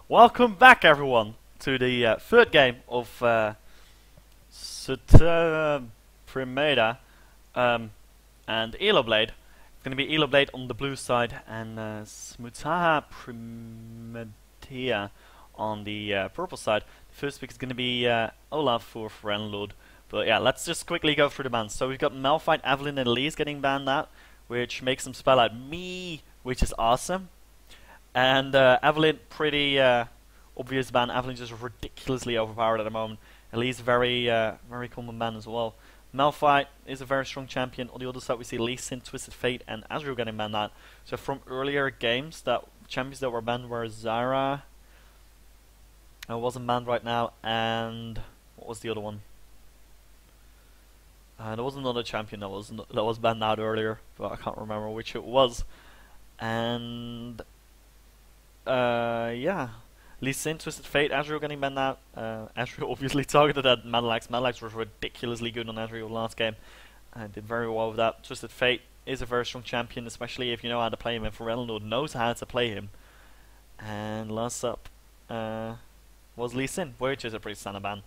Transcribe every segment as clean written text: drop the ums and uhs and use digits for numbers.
Welcome back, everyone, to the third game of Premedeaha and Eloblade. It's going to be Eloblade on the blue side and Smutaha Premedeaha on the purple side. The first pick is going to be Olaf for Friendlord. But yeah, let's just quickly go through the bans. So we've got Malphite, Evelyn, and Elise getting banned out, which makes them spell out me, which is awesome. And Evelyn, pretty obvious ban. Evelyn's just ridiculously overpowered at the moment. Elise, very common ban as well. Malphite is a very strong champion. On the other side, we see Lee Sin, Twisted Fate, and Azrael getting banned out. So from earlier games, that champions that were banned were Zara. Wasn't banned right now, and what was the other one? There was another champion that was banned out earlier, but I can't remember which it was. And yeah, Lee Sin, Twisted Fate, Azrael getting banned out. Azrael obviously targeted at Madalax. Madalax was ridiculously good on Azrael last game and did very well with that. Twisted Fate is a very strong champion, especially if you know how to play him, and Ferelnord knows how to play him. And last up was Lee Sin, which is a pretty standard ban.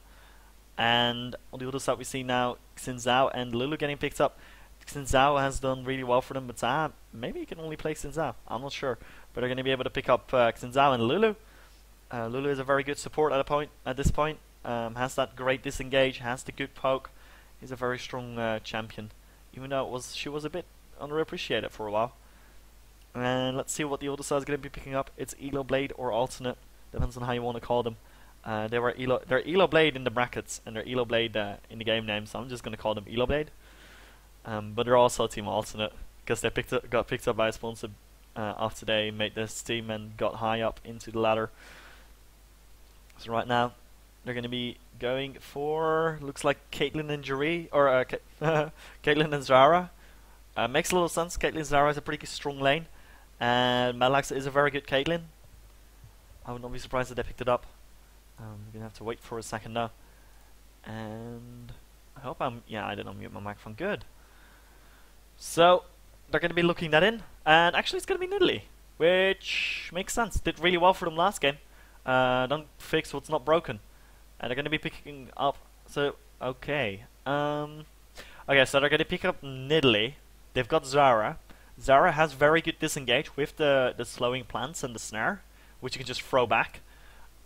And on the other side, we see now Xin Zhao and Lulu getting picked up. Xin Zhao has done really well for them, but maybe you can only play Xin Zhao. I'm not sure, but they're going to be able to pick up Xin Zhao and Lulu. Lulu is a very good support at this point. Has that great disengage, has the good poke. He's a very strong champion, even though she was a bit underappreciated for a while. And let's see what the other side is going to be picking up. It's Eloblade or alternate, depends on how you want to call them. They're Eloblade in the brackets, and they're Eloblade in the game name, so I'm just going to call them Eloblade. But they're also Team Alternate, because they got picked up by a sponsor after they made this team and got high up into the ladder. So right now, they're going to be going for, looks like Caitlyn and Jeree, or Caitlyn and Zara. Makes a lot of sense. Caitlyn Zara is a pretty strong lane, and Madalax is a very good Caitlyn. I would not be surprised if they picked it up. We're gonna have to wait for a second now, and I hope I didn't unmute my microphone. Good. So they're gonna be looking that in, and actually it's gonna be Nidalee, which makes sense. Did really well for them last game. Don't fix what's not broken, and they're gonna be picking up. So okay, okay, so they're gonna pick up Nidalee. They've got Zara. Zara has very good disengage with the slowing plants and the snare, which you can just throw back.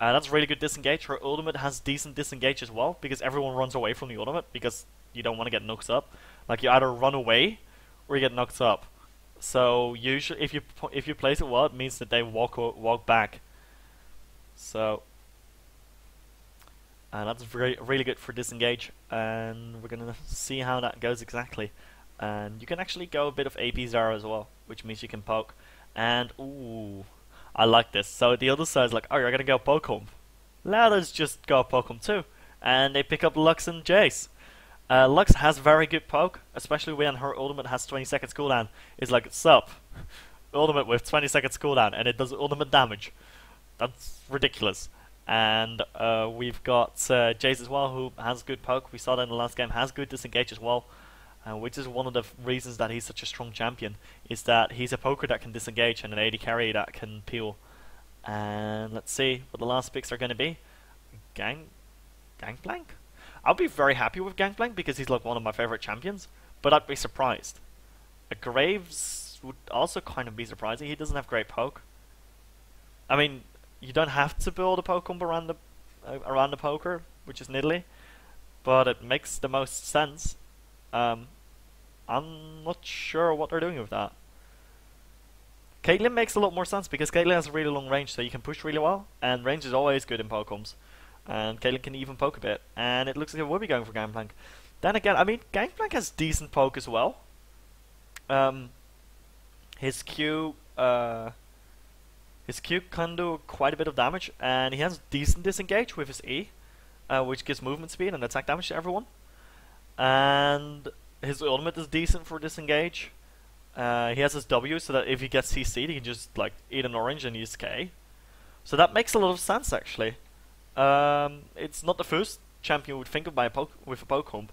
That's really good disengage. Her ultimate has decent disengage as well, because everyone runs away from the ultimate, because you don't want to get knocked up. Like, you either run away or you get knocked up. So usually, if you place it well, it means that they walk back. So that's really good for disengage, and we're gonna see how that goes exactly. And you can actually go a bit of AP Zara as well, which means you can poke. And ooh, I like this. So the other side is like, oh, you're gonna go poke him. Let us just go poke him too. And they pick up Lux and Jace. Lux has very good poke, especially when her ultimate has 20 seconds cooldown. It's like, sup, ultimate with 20 seconds cooldown, and it does ultimate damage. That's ridiculous. And we've got Jace as well, who has good poke. We saw that in the last game, has good disengage as well. Which is one of the reasons that he's such a strong champion, is that he's a poker that can disengage and an AD carry that can peel. And let's see what the last picks are going to be. Gangplank? I'll be very happy with Gangplank because he's like one of my favorite champions, but I'd be surprised. Graves would also kind of be surprising. He doesn't have great poke. I mean, you don't have to build a poke combo around the poker, which is Nidalee, but it makes the most sense. I'm not sure what they're doing with that. Caitlyn makes a lot more sense because Caitlyn has a really long range, so you can push really well, and range is always good in pokecoms. And Caitlyn can even poke a bit, and it looks like it will be going for Gangplank. Then again, I mean, Gangplank has decent poke as well. His Q can do quite a bit of damage, and he has decent disengage with his E, which gives movement speed and attack damage to everyone. And his ultimate is decent for disengage. He has his W, so that if he gets CC'd, he can just like eat an orange and use K. So that makes a lot of sense actually. It's not the first champion would think of with a poke comp,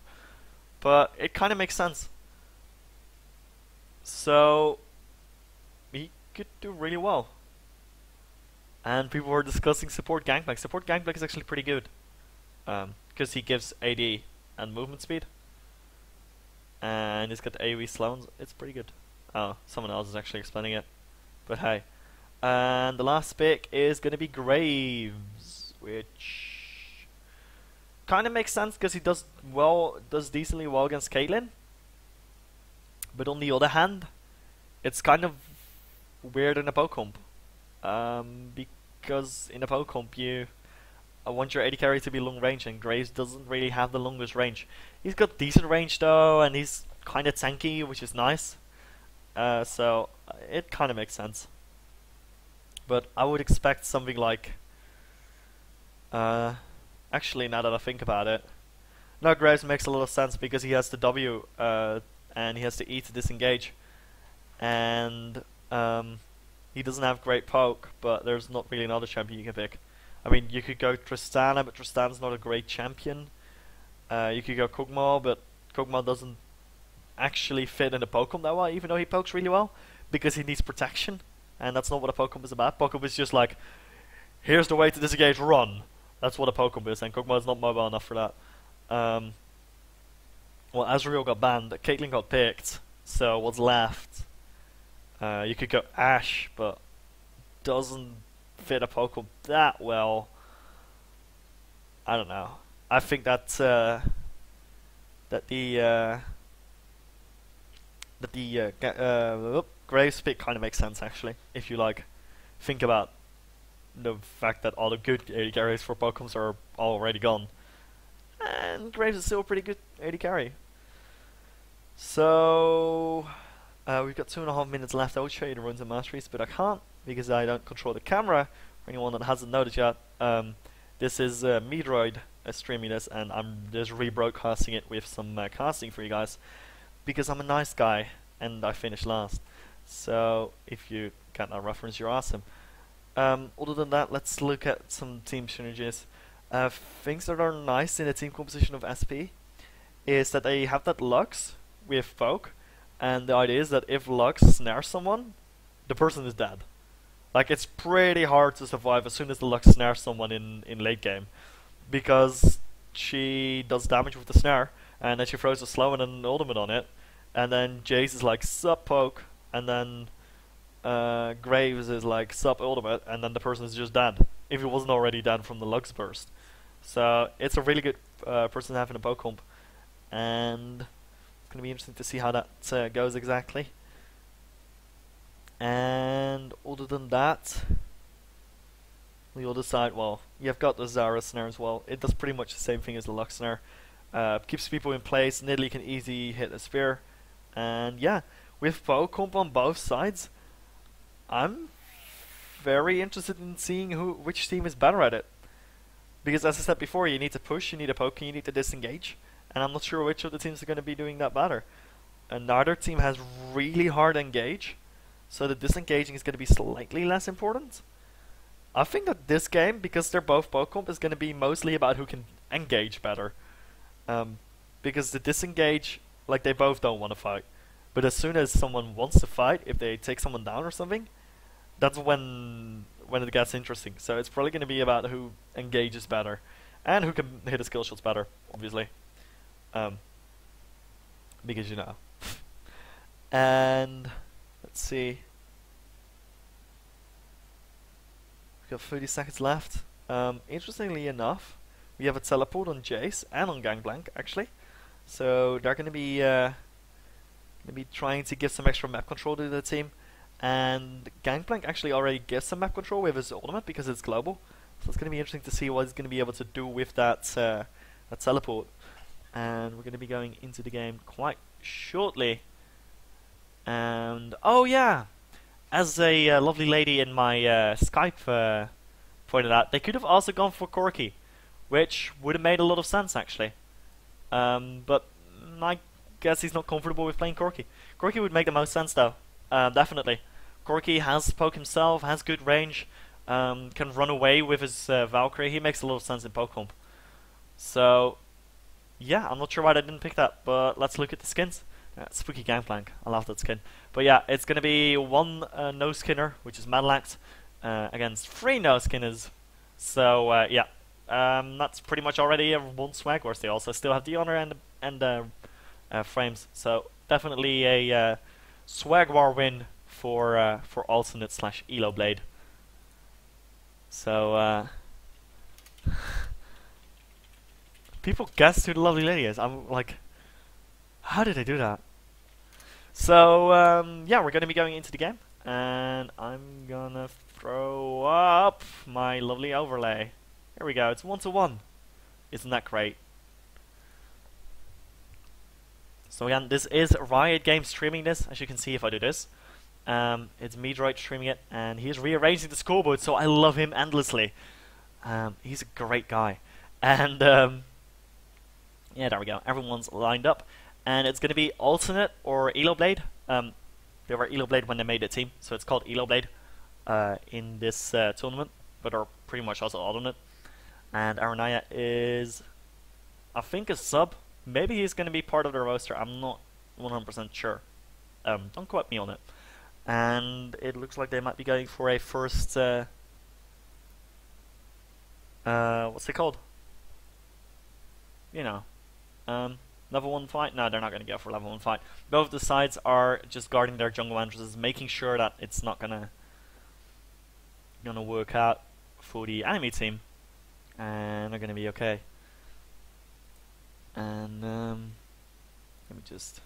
but it kind of makes sense. So he could do really well. And people were discussing support Gangplank. Support Gangplank is actually pretty good. Because he gives AD and movement speed. And he's got AoE slows. It's pretty good. Oh, someone else is actually explaining it. But hey. And the last pick is going to be Graves. Which kind of makes sense because he does decently well against Caitlyn. But on the other hand, it's kind of weird in a poke comp. Because in a poke comp you want your AD carry to be long range, and Graves doesn't really have the longest range. He's got decent range though, and he's kind of tanky, which is nice. So it kind of makes sense. But I would expect something like... actually, now that I think about it, no, Graves makes a lot of sense because he has the W and he has the E to disengage, and he doesn't have great poke, but there's not really another champion you can pick. I mean, you could go Tristana, but Tristana's not a great champion. You could go Kog'Maw, but Kog'Maw doesn't actually fit in a Pokemon that well, even though he pokes really well, because he needs protection, and that's not what a Pokemon is about. Pokemon is just like, here's the way to disengage, run. That's what a Pokemon is, and Kog'Maw is not mobile enough for that. Well, Azrael got banned, Caitlyn got picked, so what's left? You could go Ash, but doesn't fit a Pokemon that well. I don't know. I think that Graves pick kind of makes sense actually, if you like think about the fact that all the good AD carries for Pokemon are already gone, and Graves is still a pretty good AD carry. So we've got 2.5 minutes left. I would show you the runs and masteries, but I can't because I don't control the camera. For anyone that hasn't noticed yet, this is Metroid streaming this, and I'm just rebroadcasting it with some casting for you guys because I'm a nice guy and I finished last. So if you get that reference, you're awesome. Other than that, let's look at some team synergies. Things that are nice in the team composition of SP is that they have that Lux with Poke, and the idea is that if Lux snares someone, the person is dead. Like, it's pretty hard to survive as soon as the Lux snares someone in late game, because she does damage with the snare, and then she throws a slow and an ultimate on it, and then Jace is like sup Poke, and then Graves is like sup ultimate, and then the person is just dead, if it wasn't already dead from the Lux burst. So it's a really good person to have in a Poke comp, and it's going to be interesting to see how that goes exactly. And other than that, the other side, well, you've got the Zara snare as well. It does pretty much the same thing as the Lux snare. Keeps people in place. Nidalee can easily hit a spear, and yeah, with Poke comp on both sides, I'm very interested in seeing which team is better at it. Because as I said before, you need to push, you need to poke, and you need to disengage. And I'm not sure which of the teams are going to be doing that better. Another team has really hard engage, so the disengaging is going to be slightly less important. I think that this game, because they're both poke comp, is going to be mostly about who can engage better. Because the disengage, like, they both don't want to fight. But as soon as someone wants to fight, if they take someone down or something, that's when it gets interesting. So it's probably going to be about who engages better, and who can hit the skill shots better, obviously. Because you know. And let's see. We've got 30 seconds left. Interestingly enough, we have a teleport on Jace and on Gangplank actually. So they're going to be trying to give some extra map control to the team. And Gangplank actually already gives some map control with his ultimate because it's global. So it's going to be interesting to see what he's going to be able to do with that teleport. And we're going to be going into the game quite shortly. And oh yeah, as a lovely lady in my Skype pointed out, they could have also gone for Corki, which would have made a lot of sense actually. But I guess he's not comfortable with playing Corki. Corki would make the most sense though, definitely. Corki has poke himself, has good range, can run away with his Valkyrie. He makes a lot of sense in poke comp. So yeah, I'm not sure why they didn't pick that, but let's look at the skins. Spooky Gangplank, I love that skin. But yeah, it's gonna be one no skinner, which is Madlax, against 3 no-skinners. So yeah, that's pretty much already a 1 swag wars. They also still have the honor and frames. So definitely a swag war win for alternate / Eloblade. So people guessed who the lovely lady is. I'm like, how did they do that? So yeah, we're gonna be going into the game, and I'm gonna throw up my lovely overlay. Here we go. It's 1-to-1. Isn't that great? So again, this is Riot Games streaming this, as you can see if I do this. It's me, Droid, streaming it, and he's rearranging the scoreboard, so I love him endlessly. He's a great guy. And yeah, there we go. Everyone's lined up. And it's going to be alternate or Eloblade. They were Eloblade when they made the team, so it's called Eloblade in this tournament, but are pretty much also alternate. And Aranaya is, I think, a sub. Maybe he's going to be part of the roster. I'm not 100% sure. Don't quote me on it. And it looks like they might be going for a first, what's it called? You know, level 1 fight? No, they're not going to go for level 1 fight. Both the sides are just guarding their jungle entrances, making sure that it's not gonna work out for the enemy team, and they're gonna be okay. And let me just.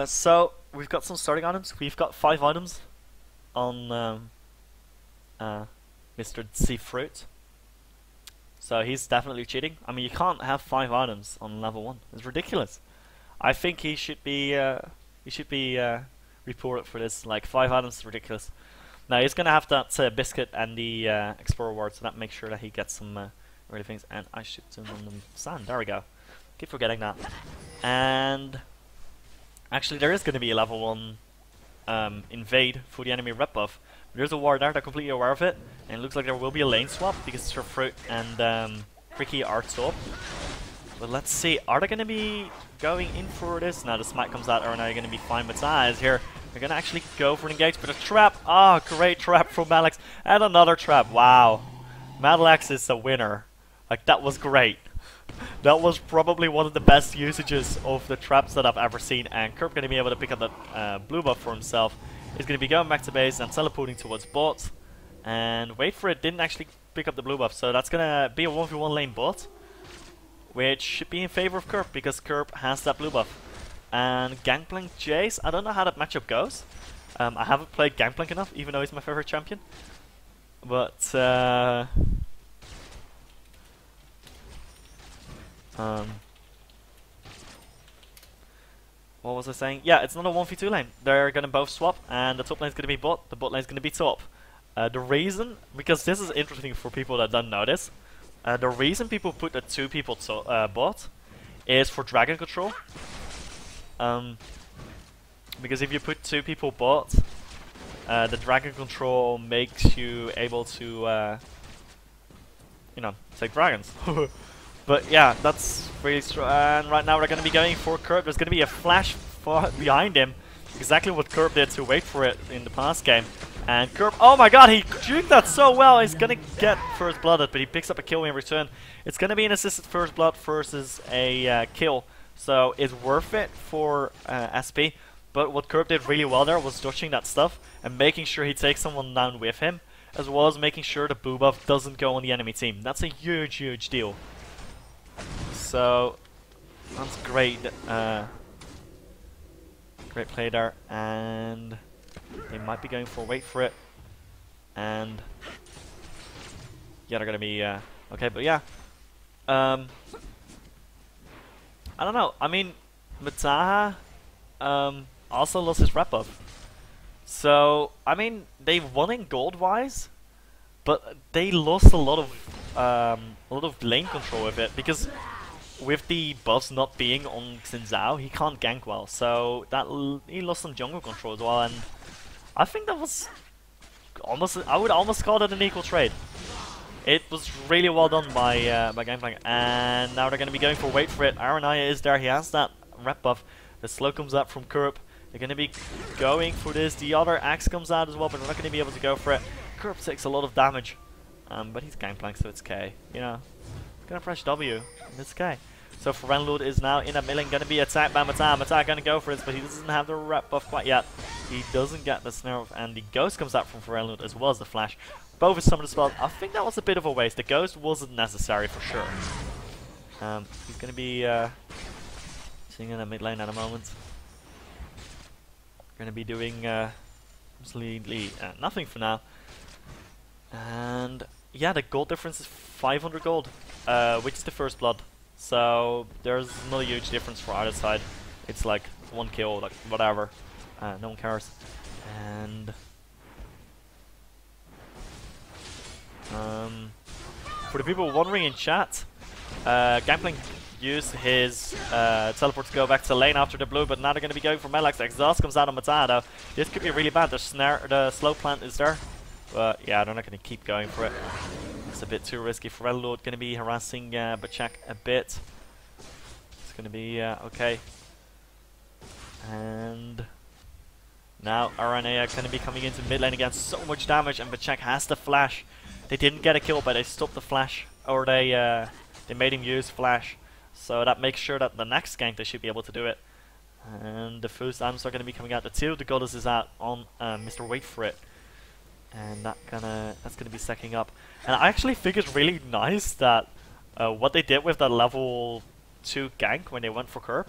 So we've got some starting items. We've got 5 items on Mr. Seafruit. So he's definitely cheating. I mean, you can't have 5 items on level 1. It's ridiculous. I think he should be reported for this. Like 5 items is ridiculous. Now he's gonna have that biscuit and the explorer award, so that makes sure that he gets some really things. And I should zoom on the sand. There we go. Keep forgetting that. And actually, there is gonna be a level 1 invade for the enemy rep buff. There's a ward there, they're completely aware of it, and it looks like there will be a lane swap because Fruit and Cricky are top. But let's see, are they going to be going in for this? Now the smack comes out, or are they going to be fine with eyes here? They're going to actually go for an engage, but a trap! Ah, oh, great trap from Madlax, and another trap, wow. Madlax is a winner. Like, that was great. That was probably one of the best usages of the traps that I've ever seen, and Kerb going to be able to pick up that blue buff for himself. He's going to be going back to base and teleporting towards bot. And wait for it, didn't actually pick up the blue buff. So that's going to be a 1v1 lane bot, which should be in favor of Kerb because Kerb has that blue buff. And Gangplank Jace, I don't know how that matchup goes. I haven't played Gangplank enough, even though he's my favorite champion. But what was I saying? Yeah, it's not a 1v2 lane. They're going to both swap, and the top lane is going to be bot, the bot lane is going to be top. The reason, because this is interesting for people that don't know this, the reason people put the 2 people bot is for dragon control. Because if you put 2 people bot, the dragon control makes you able to, you know, take dragons. But yeah, that's really strong. And right now we're going to be going for Kerb. There's going to be a flash behind him. Exactly what Kerb did to wait for it in the past game. And Kerb, oh my god, he juked that so well. He's going to get first blooded, but he picks up a kill in return. It's going to be an assisted first blood versus a kill. So it's worth it for SP. But what Kerb did really well there was dodging that stuff and making sure he takes someone down with him, as well as making sure the boo buff doesn't go on the enemy team. That's a huge, huge deal. So that's great. Great play there, and they might be going for wait for it, and yeah, they're gonna be okay. But yeah, I don't know. I mean, Smutaha also lost his rep buff, so I mean they won in gold wise, but they lost a lot of lane control with it because with the buffs not being on Xin Zhao, he can't gank well, so that he lost some jungle control as well, and I think that was almost, I would almost call it an equal trade. It was really well done by Gangplank, and now they're going to be going for wait for it. Aranaya is there, he has that rep buff. The slow comes up from Kerb. They're going to be going for this. The other axe comes out as well, but they're not going to be able to go for it. Curb takes a lot of damage, but he's gangplank, so it's K. You know, going to press W, and it's K. So Premedeaha is now in that middle lane, going to be attacked by Smutaha. Smutaha going to go for this, but he doesn't have the rep buff quite yet. He doesn't get the snare off, and the ghost comes out from Premedeaha as well as the flash. Both of some of the spells. I think that was a bit of a waste. The ghost wasn't necessary for sure. He's going to be sitting in the mid lane at the moment. Going to be doing absolutely nothing for now. And yeah, the gold difference is 500 gold, which is the first blood. So there's not a huge difference for either side. It's like 1 kill, like whatever. No one cares. And for the people wondering in chat, Gangplank used his teleport to go back to lane after the blue, but now they're going to be going for Melax. Exhaust comes out on Smutaha though. This could be really bad. The slow plant is there. But yeah, they're not going to keep going for it. It's a bit too risky. Premedeaha going to be harassing Bachak a bit. It's going to be okay. And now RNA going to be coming into mid lane again. So much damage, and Bachak has the flash. They didn't get a kill, but they stopped the flash, or they made him use flash. So that makes sure that the next gank they should be able to do it. And the first items are going to be coming out. The two, the goddess is out on Mr. Wait for It. And that's gonna be stacking up. And I actually think it's really nice that what they did with that level 2 gank when they went for Curb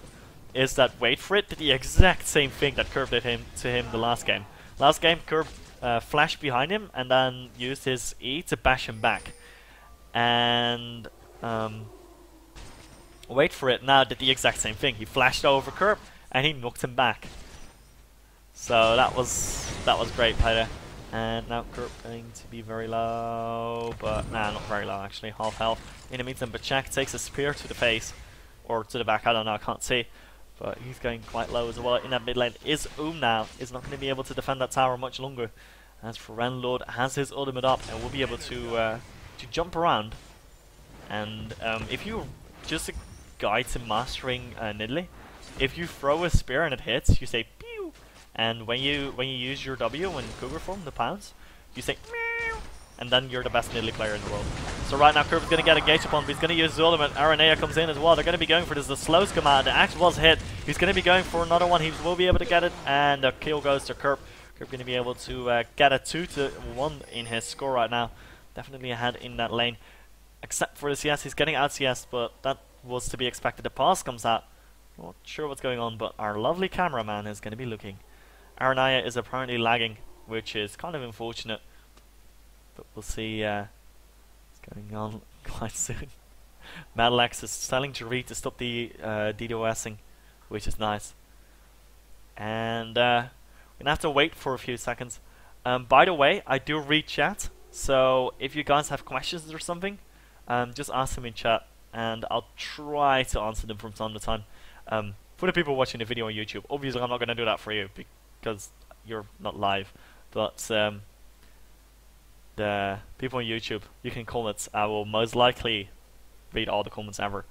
is that Wait for It did the exact same thing that Curb did to him the last game. Last game, Curb flashed behind him and then used his E to bash him back. And Wait for It now did the exact same thing. He flashed over Curb and he knocked him back. So that was great play there. And now Curb going to be very low, but nah, not very low actually, half health. In the meantime, Bachak takes a spear to the face, or to the back, I don't know, I can't see. But he's going quite low as well. In that mid lane is now, is not going to be able to defend that tower much longer. As Premedeaha has his ultimate up and will be able to jump around. And if you just a guide to mastering Nidalee, if you throw a spear and it hits, you say pew. And when you use your W in Cougar form, the pounce, you say meow, and then you're the best Nidalee player in the world. So right now Curb is going to get engaged upon, but he's going to use his ultimate. Aranea comes in as well. They're going to be going for this. The slows come out. The axe was hit. He's going to be going for another one. He will be able to get it, and the kill goes to Curb. Curb going to be able to get a 2-1 in his score right now. Definitely ahead in that lane. Except for the CS, he's getting out CS, but that was to be expected. The pass comes out. Not sure what's going on, but our lovely cameraman is going to be looking. Aranaya is apparently lagging, which is kind of unfortunate. But we'll see what's going on quite soon. Madalax is telling Jerry to stop the DDoSing, which is nice. And we're going to have to wait for a few seconds. By the way, I do read chat, so if you guys have questions or something, just ask them in chat, and I'll try to answer them from time to time. For the people watching the video on YouTube, obviously I'm not going to do that for you, because you're not live, but the people on YouTube, you can comment. I will most likely read all the comments ever.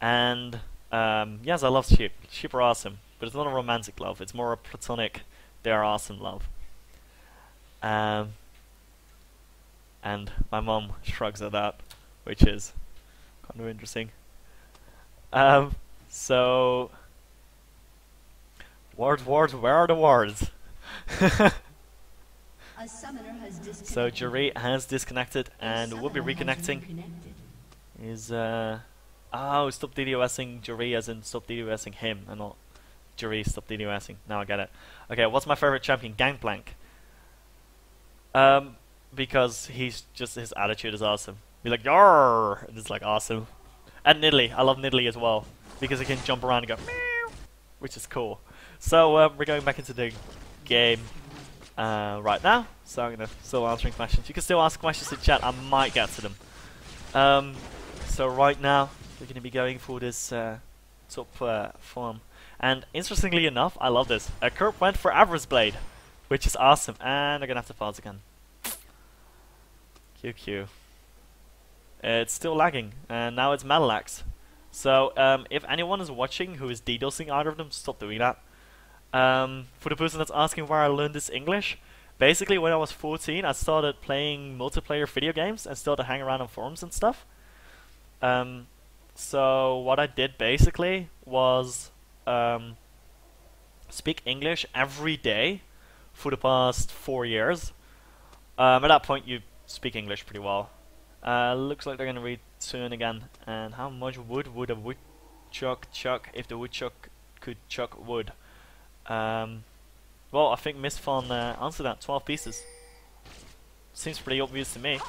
And yes, I love sheep. Sheep are awesome, but it's not a romantic love. It's more a platonic, they are awesome love. And my mom shrugs at that, which is kind of interesting. So words, where are the words? So Jerry has disconnected and will be reconnecting. Is oh, stop DDoSing Jerry as in stop DDoSing him, and not Jerry stop DDoSing. Now I get it. Okay, what's my favorite champion? Gangplank. Because he's just, his attitude is awesome. Be like yarr, it's like awesome. And Nidalee, I love Nidalee as well because he can jump around and go meow, which is cool. So we're going back into the game right now. So I'm gonna still answering questions. You can still ask questions in chat. I might get to them. So right now we're gonna be going for this top form. And interestingly enough, I love this. Curb went for Eloblade, which is awesome. And I'm gonna have to pause again. QQ. It's still lagging, and now it's Madalax. So if anyone is watching who is DDoSing either of them, stop doing that. For the person that's asking where I learned this English, basically when I was 14, I started playing multiplayer video games and started hanging around on forums and stuff. So what I did basically was speak English every day for the past 4 years. At that point, you speak English pretty well. Looks like they're gonna return again. And how much wood would a woodchuck chuck if the woodchuck could chuck wood? Well, I think Miss Fon answered that. 12 pieces. Seems pretty obvious to me.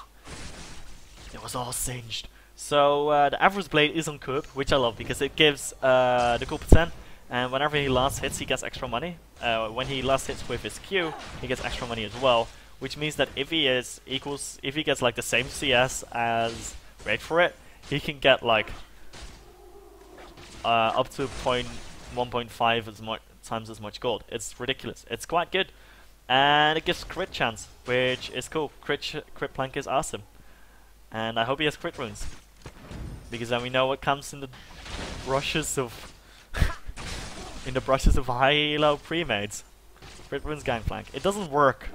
It was all singed. So the average blade is on Coop, which I love because it gives the Coop a 10, and whenever he last hits, he gets extra money. When he last hits with his Q, he gets extra money as well, which means that if he gets like the same CS as wait for it, he can get like up to 1.5 as much times as much gold. It's ridiculous. It's quite good, and it gives crit chance, which is cool. Crit plank is awesome, and I hope he has crit runes, because then we know what comes in the brushes of high elo pre-mades. Crit runes gangplank. It doesn't work.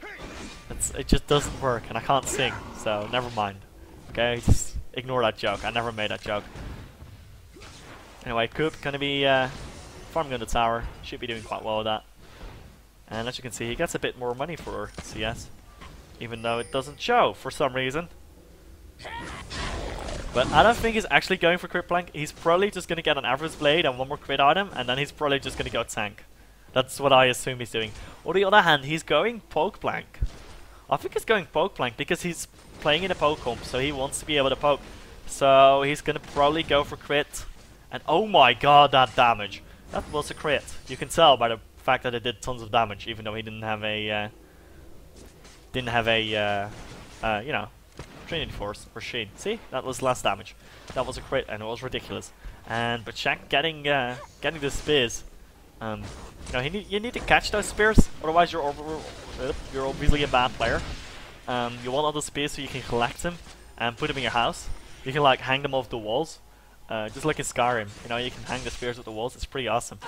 It just doesn't work, and I can't sing, so never mind. Okay, just ignore that joke. I never made that joke. Anyway, Coop gonna be farming on the tower. Should be doing quite well with that. And as you can see, he gets a bit more money for CS, even though it doesn't show for some reason. But I don't think he's actually going for crit plank. He's probably just going to get an average blade and one more crit item, and then he's probably just going to go tank. That's what I assume he's doing. On the other hand, he's going poke plank. I think he's going poke plank because he's playing in a poke comp, so he wants to be able to poke. So he's going to probably go for crit. And oh my god, that damage. That was a crit. You can tell by the fact that it did tons of damage, even though he didn't have a you know, Trinity Force or Sheen. See, that was less damage. That was a crit, and it was ridiculous. And but Shaq getting the spears. You know, you need to catch those spears, otherwise you're obviously a bad player. You want all the spears so you can collect them and put them in your house. You can like hang them off the walls, just like in Skyrim. You know, you can hang the spears off the walls. It's pretty awesome.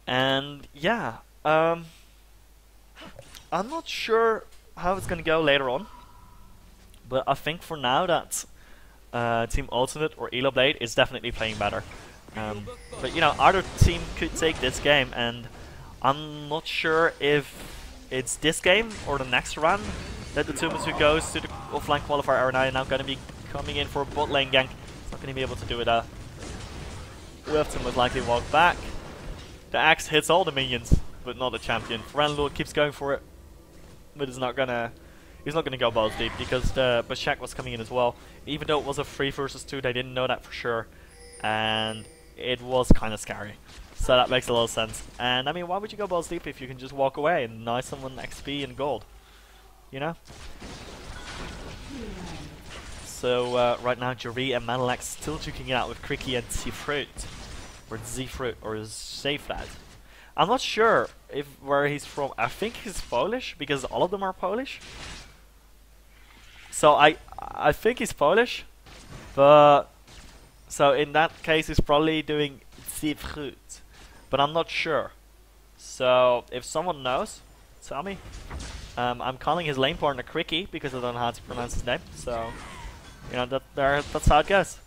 And yeah, I'm not sure how it's gonna go later on, but I think for now that Team Ultimate or Eloblade is definitely playing better. But you know, either team could take this game, and I'm not sure if it's this game or the next run that the Tumas who goes to the offline qualifier are now going to be coming in for a bot lane gank. It's not going to be able to do it. Wilfton would likely walk back. The axe hits all the minions, but not the champion. Lord keeps going for it, but he's not gonna go balls deep because the Bashak was coming in as well. Even though it was a 3 versus 2, they didn't know that for sure, and it was kind of scary. So that makes a lot of sense. And I mean, why would you go balls deep if you can just walk away and deny someone XP and gold? You know. So right now, Jari and Manalax still duking it out with Cricky and Zfruit. Or Zfruit, or Zafrad. I'm not sure where he's from. I think he's Polish, because all of them are Polish. So I think he's Polish, but so in that case he's probably doing Zfruit, but I'm not sure. So if someone knows, tell me. I'm calling his lane partner Cricky because I don't know how to pronounce his name. So you know that's how it goes.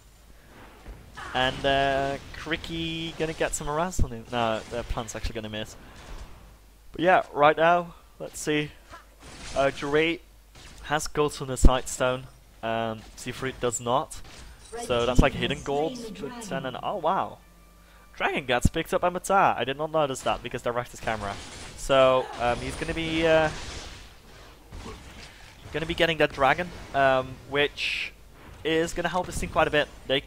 And Cricky gonna get some harass on him. No, the plant's actually gonna miss. But yeah, right now, let's see. Jure has gold on the Sightstone. Zfruit does not. So that's like hidden gold. And oh wow. Dragon gets picked up by Mata. I did not notice that because they wrecked his camera. So he's gonna be getting that dragon, which is gonna help his team quite a bit. They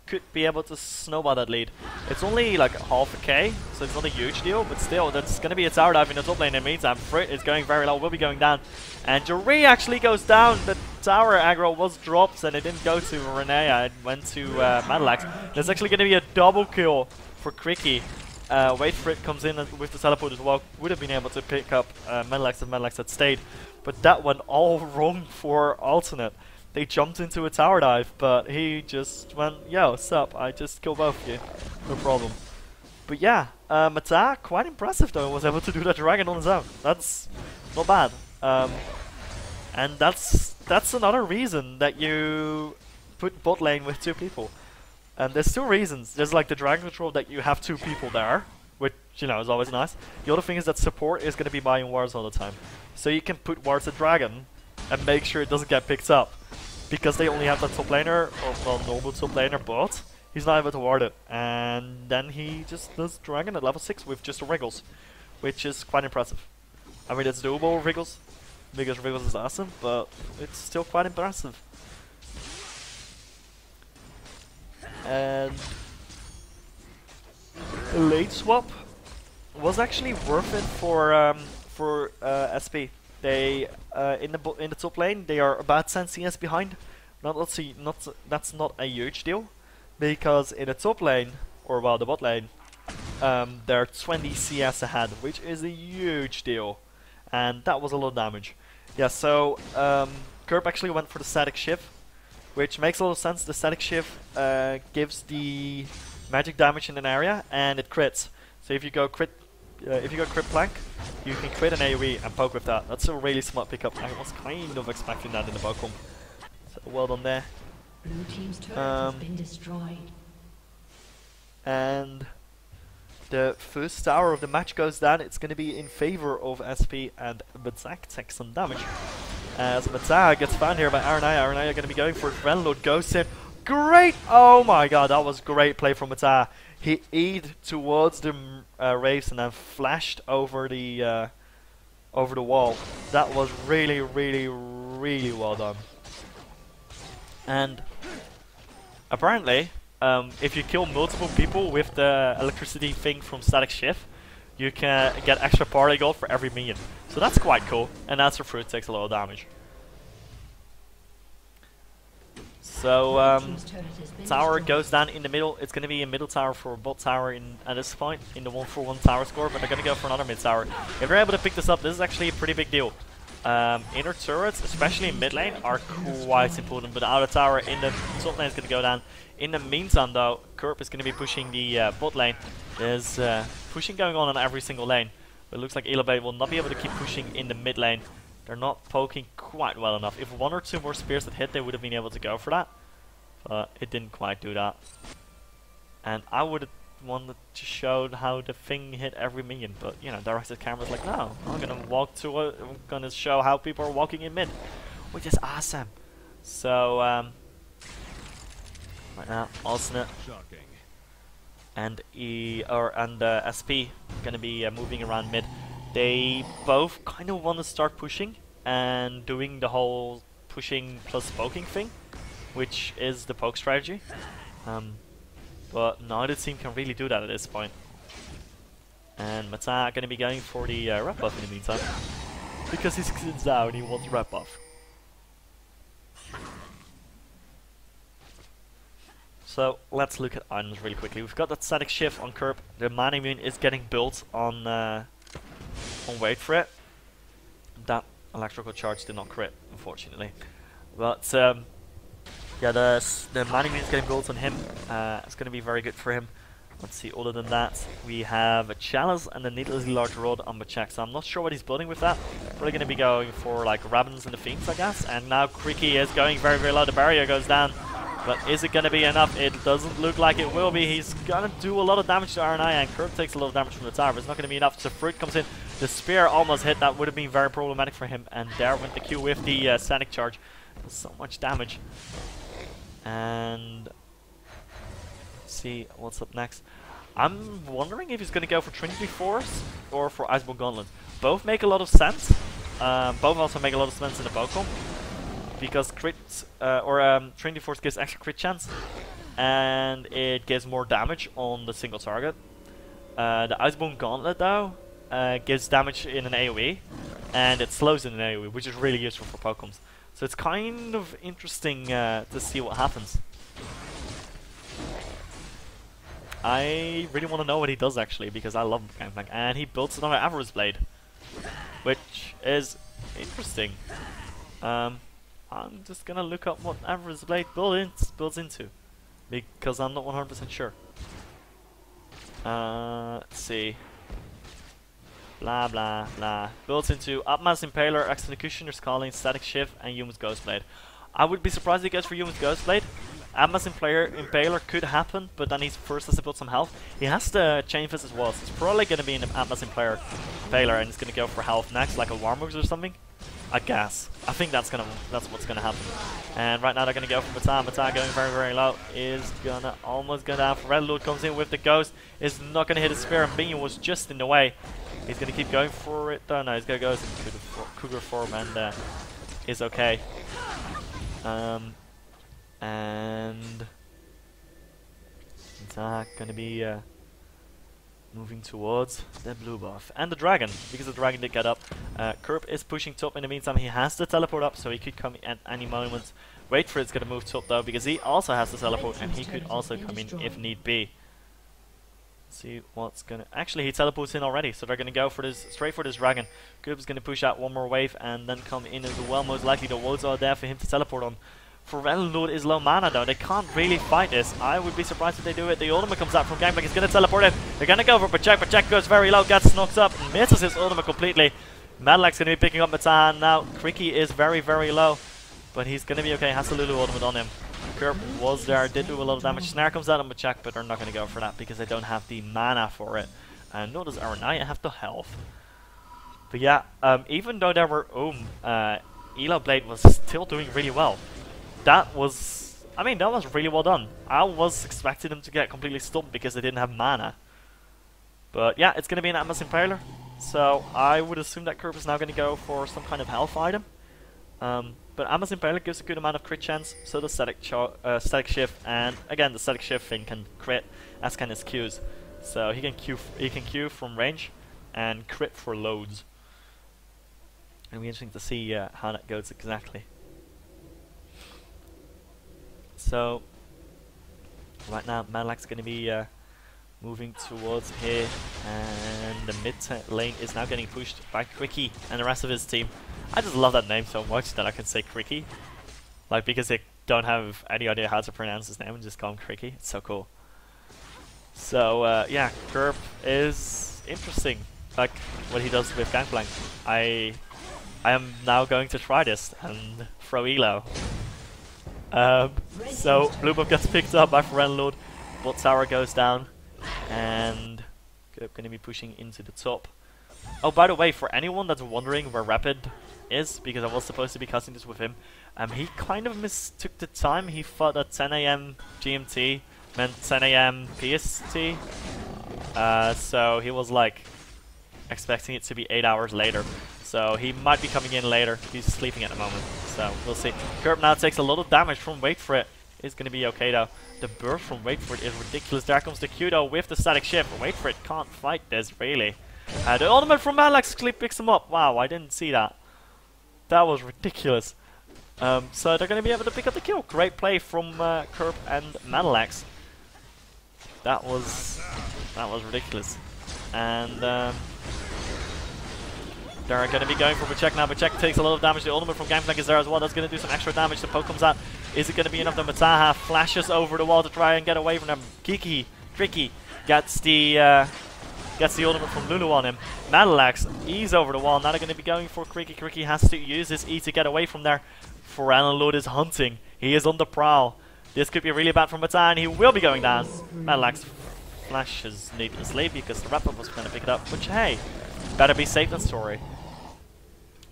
could be able to snowball that lead. It's only like half a K, so it's not a huge deal, but still, that's going to be a tower dive in the top lane in the meantime. Frit is going very low, will be going down. And Jari actually goes down. The tower aggro was dropped, and it didn't go to Renea, it went to Madalax. There's actually going to be a double kill for Cricky. Wait, Frit comes in with the teleport as well. Would have been able to pick up Madalax if Madalax had stayed. But that went all wrong for Alternate. they jumped into a tower dive, but he just went, yo, sup, I just killed both of you, no problem. But yeah, Mata, quite impressive though, was able to do that dragon on his own. That's not bad. And that's another reason that you put bot lane with 2 people. And there's 2 reasons. There's like the dragon control that you have 2 people there, which, you know, is always nice. The other thing is that support is going to be buying wards all the time. So you can put wards at dragon and make sure it doesn't get picked up. Because they only have that top laner, or well, normal top laner, but he's not able to ward it. And then he just does dragon at level 6 with just the Wriggles, which is quite impressive. I mean, it's doable, Wriggles, because Wriggles is awesome, but it's still quite impressive. And the late swap was actually worth it for SP. They in the top lane they are about 10 CS behind. That's not a huge deal, because in the top lane, or well the bot lane, they're 20 CS ahead, which is a huge deal, and that was a lot of damage. Yeah, so Kerb actually went for the static shift, which makes a lot of sense. The static shift gives the magic damage in an area, and it crits. So if you go crit plank, you can crit an AoE and poke with that. That's a really smart pickup. I was kind of expecting that in the Bocom. So well done there. Blue team's turret has been destroyed. And the first tower of the match goes down. It's going to be in favor of SP, and Bazak takes some damage. As Smutaha gets found here by Aranaya. Aranaya going to be going for it. Renlord goes in. Great! Oh my god, that was great play from Smutaha. He E'd towards the Wraiths and then flashed over the wall. That was really, really, really well done. And apparently, if you kill multiple people with the electricity thing from Static Shift, you can get extra party gold for every minion. So that's quite cool, and Answer Fruit takes a lot of damage. So tower goes down in the middle. It's going to be a middle tower for a bot tower at this point in the 1-for-1 tower score, but they're going to go for another mid tower. If they're able to pick this up, this is actually a pretty big deal. Inner turrets, especially in mid lane, are quite important, but the outer tower in the top lane is going to go down. In the meantime though, Kerb is going to be pushing the bot lane. There's pushing going on in every single lane, but it looks like Eloblade will not be able to keep pushing in the mid lane. They're not poking quite well enough. If 1 or 2 more spears had hit, they would have been able to go for that, but it didn't quite do that. And I would have wanted to show how the thing hit every minion, but you know, directed camera's like, no, I'm gonna show how people are walking in mid, which is awesome. So right now, Alternate and SP gonna be moving around mid. They both kind of want to start pushing and doing the whole pushing plus poking thing, which is the poke strategy. But neither team can really do that at this point. And Mata going to be going for the red buff in the meantime, because he's down, he wants red buff. So let's look at items really quickly. We've got that static shift on Kerb. The mana immune is getting built on wait for it. That electrical charge did not crit, unfortunately. But yeah, the mana immune is getting built on him. It's going to be very good for him. Let's see, other than that, we have a chalice and a needlessly large rod on the check. So I'm not sure what he's building with that. Probably going to be going for like Rabbins and the Fiends, I guess. And now Creaky is going very, very low. The barrier goes down. But is it going to be enough? It doesn't look like it will be. He's going to do a lot of damage to Aranaya, and Kerb takes a lot of damage from the tower. But it's not going to be enough. So Fruit comes in. The spear almost hit. That would have been very problematic for him. And there went the Q with the static charge. So much damage. And let's see what's up next. I'm wondering if he's going to go for Trinity Force or for Iceborne Gauntlet. Both make a lot of sense. Both also make a lot of sense in the Bocom, because Trinity Force gives extra crit chance, and it gives more damage on the single target. The Iceborne Gauntlet though gives damage in an AoE, and it slows in an AoE, which is really useful for Pokems. So it's kind of interesting to see what happens. I really want to know what he does actually, because I love Gangplank, and he builds another Avarice Blade, which is interesting. I'm just gonna look up what Average Blade builds into, because I'm not 100% sure. Let's see. Blah blah blah. Builds into Upmass Impaler, Executioner's Calling, Static Shift, and Human's Ghostblade. I would be surprised if he goes for Human's Ghostblade. Upmass Impaler could happen, but then he first has to build some health. He has to chain fist as well, so it's probably going to be an Upmass Impaler, and he's going to go for health next, like a Warmogs or something. I guess. I think that's what's gonna happen. And right now they're gonna go for Mutaha. Mutaha going very, very low. Is gonna almost go down. Premedeaha comes in with the ghost. Is not gonna hit his spear, and Binion was just in the way. He's gonna keep going for it. No, he's gonna go into Cougar form and is okay. And Mutaha gonna be moving towards the blue buff and the dragon, because the dragon did get up. Kerb is pushing top in the meantime. He has to teleport up, so he could come at any moment. Wait for it's gonna move top though, because he also has to teleport, and he could also come in if need be. Let's see what's gonna. Actually, he teleports in already, so they're gonna go for this straight for this dragon. Kerb's gonna push out one more wave and then come in as well. Most likely the walls are there for him to teleport on. Premedeaha is low mana though, they can't really fight this. I would be surprised if they do it. The ultimate comes out from Gangplank, he's gonna teleport in. They're gonna go for Protect, but Jack goes very low, gets knocked up, misses his ultimate completely. Madlax's gonna be picking up Mutaha now. Cricky is very, very low, but he's gonna be okay, has the Lulu ultimate on him. Kerb was there, did do a lot of damage. Snare comes out on Machak, but they're not gonna go for that because they don't have the mana for it. And nor does Aranaya have the health. But yeah, even though there were Eloblade was still doing really well. That was really well done. I was expecting them to get completely stumped because they didn't have mana. But yeah, it's going to be an Atmos Impaler. So I would assume that Kerb is now going to go for some kind of health item. But Atmos Impaler gives a good amount of crit chance, so does Static Shift, and again the Static Shift thing can crit, as can his Qs. So he can Q from range and crit for loads. It'll be interesting to see how that goes exactly. So right now Madlax's going to be moving towards here, and the mid lane is now getting pushed by Cricky and the rest of his team. I just love that name so much that I can say Cricky, like, because they don't have any idea how to pronounce his name and just call him Cricky. It's so cool. So yeah, Kerb is interesting, like what he does with Gangplank. I am now going to try this and throw Elo. So blue buff gets picked up by Premedeaha, bot tower goes down, and Kerb gonna be pushing into the top. Oh, by the way, for anyone that's wondering where Rapid is, because I was supposed to be casting this with him, he kind of mistook the time. He thought that 10 AM GMT meant 10 AM PST, so he was like expecting it to be 8 hours later. So he might be coming in later. He's sleeping at the moment, so we'll see. Kerb now takes a lot of damage from Wait For It. It's going to be okay though. The burst from Wait For It is ridiculous. There comes the Q though with the Static Shift. Wait For It can't fight this really. The ultimate from Madlax picks him up. Wow, I didn't see that. That was ridiculous. So they're going to be able to pick up the kill. Great play from Kerb and Madlax. That was ridiculous. And they're going to be going for Bachek now. Bachek takes a lot of damage. The ultimate from Gangplank is there as well. That's going to do some extra damage. The poke comes out. Is it going to be enough? The Mutaha flashes over the wall to try and get away from them. Cricky gets the ultimate from Lulu on him. Madlax, he's over the wall. Now they're going to be going for Cricky. Cricky has to use his E to get away from there. Premedeaha is hunting. He is on the prowl. This could be really bad for Mutaha, and he will be going down. Madlax flashes needlessly because the wrap-up was going to pick it up. Which, hey, better be safe than sorry.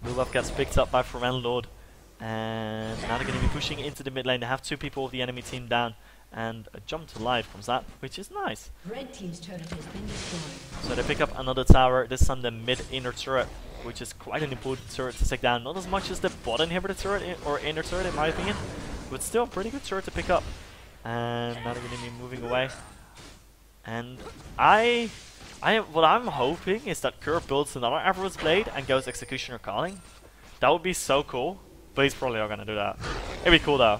Blue buff gets picked up by Premedeaha, and now they're going to be pushing into the mid lane. They have two people of the enemy team down, and a jump to life comes out, which is nice. Red team's turret has been destroyed. So they pick up another tower, this time the mid inner turret, which is quite an important turret to take down. Not as much as the bot inhibitor turret or inner turret in my opinion, but still a pretty good turret to pick up. And now they're going to be moving away. And what I'm hoping is that Kerb builds another Average Blade and goes Executioner Calling. That would be so cool, but he's probably not going to do that. It'd be cool though.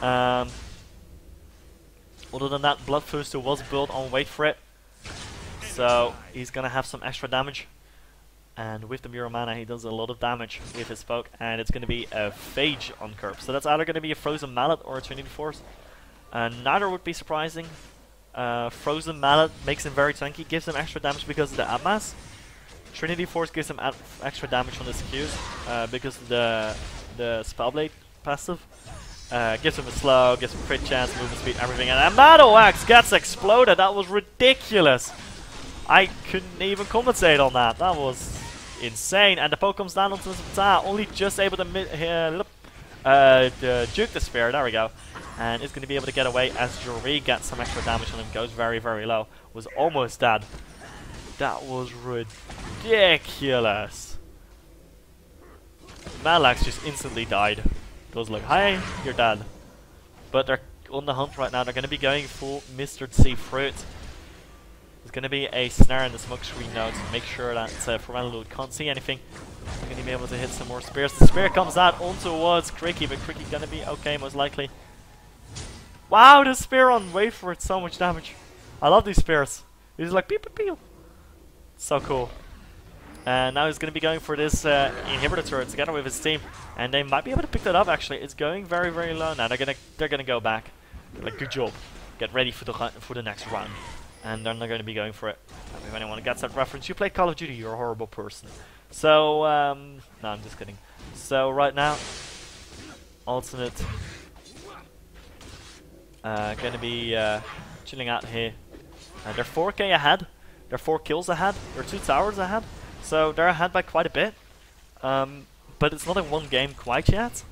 Other than that, Bloodthirster was built on Wait For It, so he's going to have some extra damage. And with the Mirror Mana, he does a lot of damage with his poke, and it's going to be a Phage on curb. So that's either going to be a Frozen Mallet or a Trinity Force. Neither would be surprising. Frozen Mallet makes him very tanky, gives him extra damage because of the Abmass. Trinity Force gives him extra damage on his Qs because of the Spellblade passive. Gives him a slow, gives him crit chance, movement speed, everything. And Amado Axe gets exploded. That was ridiculous. I couldn't even commentate on that. That was insane. And the poke comes down onto Smutaha, only just able to juke the spear. There we go. And is going to be able to get away as Juri gets some extra damage on him. Goes very, very low. Was almost dead. That was ridiculous. Malax just instantly died. Goes like, hi, you're dead. But they're on the hunt right now. They're going to be going full Mr. Sea Fruit. There's going to be a snare in the smoke screen now to make sure that Premedeaha can't see anything. They're going to be able to hit some more spears. The spear comes out onto towards Cricky, but Cricky's going to be okay most likely. Wow, the spear on wait for it, so much damage. I love these spears. He's like pew pew pew. So cool. And now he's going to be going for this inhibitor turret together with his team, and they might be able to pick that up. Actually, it's going very, very low now. They're gonna go back. They're like, good job. Get ready for the next round. And they're not going to be going for it. If anyone gets that reference, you played Call of Duty. You're a horrible person. So no, I'm just kidding. So right now, alternate going to be chilling out here. They're 4k ahead. They're 4 kills ahead. They're 2 towers ahead. So they're ahead by quite a bit. But it's not in one game quite yet.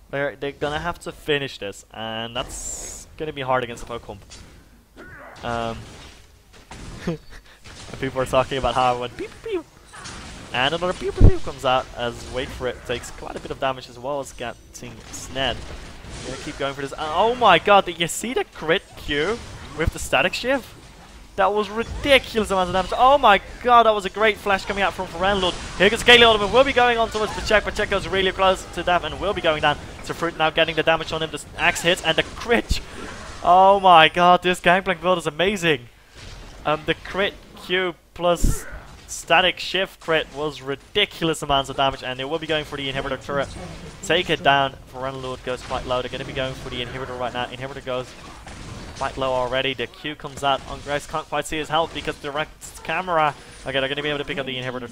They're gonna have to finish this, and that's gonna be hard against a Pokemon. People are talking about how I went pew pew pew, and another pew pew pew comes out as wait for it takes quite a bit of damage as well as getting sned. Gonna keep going for this. Oh my god! Did you see the crit Q with the static shift? That was ridiculous amount of damage. Oh my god, that was a great flash coming out from Premedeaha. Here goes Kaylee Ultimate, will be going on towards Pachek. Pachek goes really close to that and will be going down. So Fruit now getting the damage on him. The axe hits and the crit. Oh my god, this Gangplank build is amazing. The crit Q plus static shift crit was ridiculous amounts of damage, and they will be going for the inhibitor turret. Take it down. Premedeaha goes quite low. They're going to be going for the inhibitor right now. Inhibitor goes quite low already. The Q comes out on Grace. Can't quite see his health because direct camera. Okay, they're going to be able to pick up the inhibitor,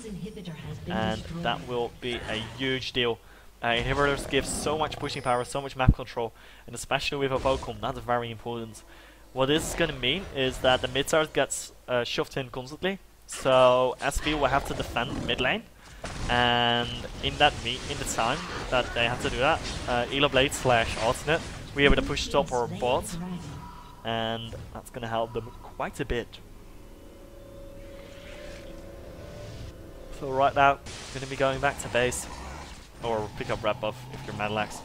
and that will be a huge deal. Inhibitors give so much pushing power, so much map control, and especially with a Pokemon, that's very important. What this is going to mean is that the mid tower gets shoved in constantly, so SP will have to defend mid lane, and in the time that they have to do that, Eloblade / alternate will be able to push top or bot, and that's going to help them quite a bit. So right now, going to be going back to base, or pick up red buff if you're Madalax,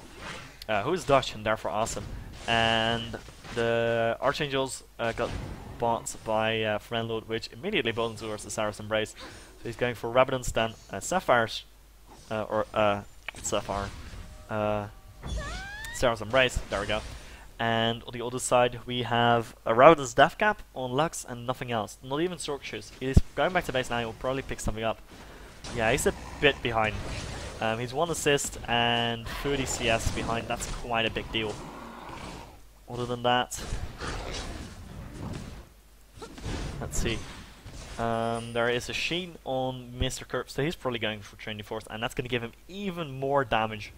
who is Dutch and therefore awesome. And the Archangels got bought by Premedeaha, which immediately builds towards the Sarah's Embrace. So he's going for Rabadon's, then Sapphire's, Sapphire, Sarah's Embrace, there we go. And on the other side we have a Rabadon's Death Cap on Lux and nothing else, not even Sork Shoes. He's going back to base now, he'll probably pick something up. Yeah, he's a bit behind. He's 1 assist and 30 CS behind, that's quite a big deal. Other than that, let's see. There is a Sheen on Mr. Curb, so he's probably going for Trinity Force, and that's going to give him even more damage.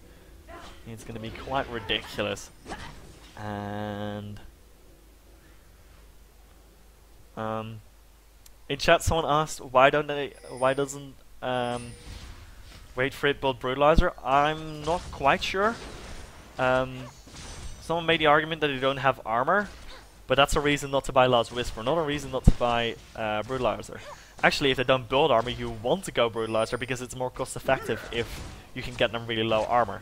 It's going to be quite ridiculous. And in chat, someone asked why doesn't Wait for it build Brutalizer. I'm not quite sure. Someone made the argument that they don't have armor, but that's a reason not to buy Last Whisper, not a reason not to buy Brutalizer. Actually, if they don't build armor, you want to go Brutalizer because it's more cost effective if you can get them really low armor.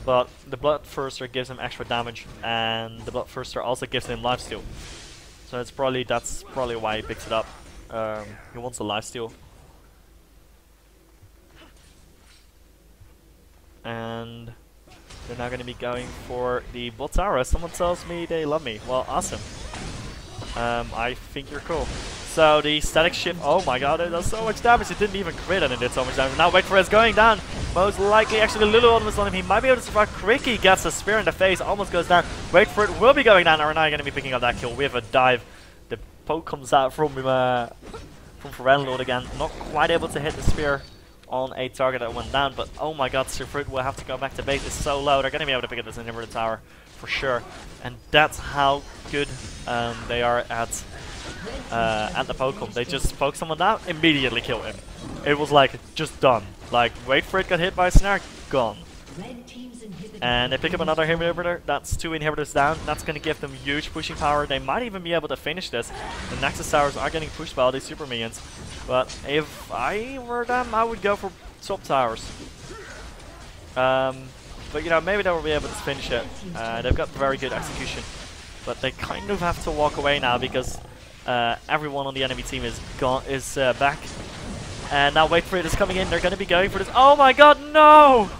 But the Bloodthirster gives him extra damage, and the Bloodthirster also gives him lifesteal. So that's probably why he picks it up. He wants a lifesteal. And they're now going to be going for the bot tower. Someone tells me they love me. Well, awesome. I think you're cool. So the static shift, oh my god, it does so much damage. It didn't even crit and it did so much damage. Now wait for it, going down. Most likely, actually, little ultimates on him. He might be able to survive. Cricky gets a spear in the face, almost goes down. Wait for it, will be going down. Are now going to be picking up that kill. We have a dive. The poke comes out from Eloblade again. Not quite able to hit the spear on a target that went down, but oh my god, Sir Fruit will have to go back to base. It's so low. They're going to be able to pick up this inhibitor tower for sure. And that's how good they are at the poke. They just poke someone down, immediately kill him. It was like just done. Like wait for it, got hit by a snare, gone. And they pick up another inhibitor. That's 2 inhibitors down. That's going to give them huge pushing power. They might even be able to finish this. The Nexus towers are getting pushed by all these super minions. But if I were them, I would go for top towers. But you know, maybe they will be able to finish it. They've got very good execution. But they kind of have to walk away now because everyone on the enemy team is back. And now wait for it is coming in. They're going to be going for this. Oh my god, no!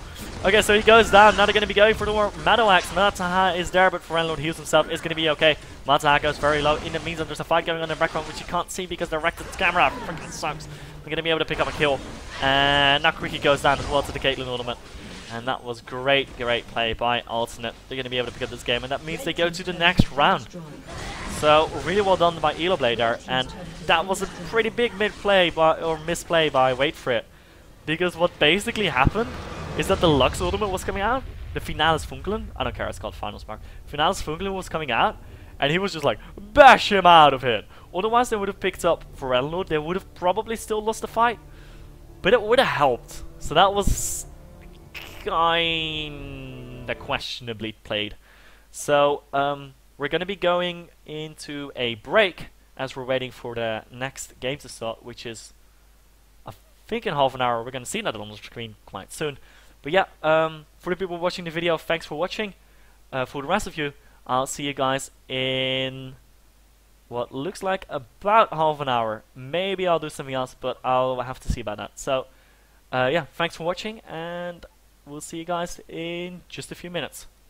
Okay, so he goes down. Now they're going to be going for the more Metal Axe. Smutaha is there, but Eloblade heals himself. Is going to be okay. Smutaha goes very low. In the meantime, there's a fight going on in the background, which you can't see because the Rected's camera freaking sucks. They're going to be able to pick up a kill. And now Cricky goes down as well to the Caitlyn ultimate. And that was great play by Alternate. They're going to be able to pick up this game, and that means they go to the next round. So, really well done by Eloblade there. And that was a pretty big misplay by Wait For It. Because what basically happened is that the Lux ultimate was coming out, the Finalis Funkelin, I don't care, it's called Final Spark. Finalis Funkelin was coming out, and he was just like, bash him out of it. Otherwise they would have picked up for Eloblade, they would have probably still lost the fight. But it would have helped. So that was kinda questionably played. So, we're gonna be going into a break as we're waiting for the next game to start, which is, I think in half an hour. We're gonna see that on the screen quite soon. But yeah, for the people watching the video, thanks for watching. For the rest of you, I'll see you guys in what looks like about half an hour. Maybe I'll do something else, but I'll have to see about that. So, yeah, thanks for watching, and we'll see you guys in just a few minutes.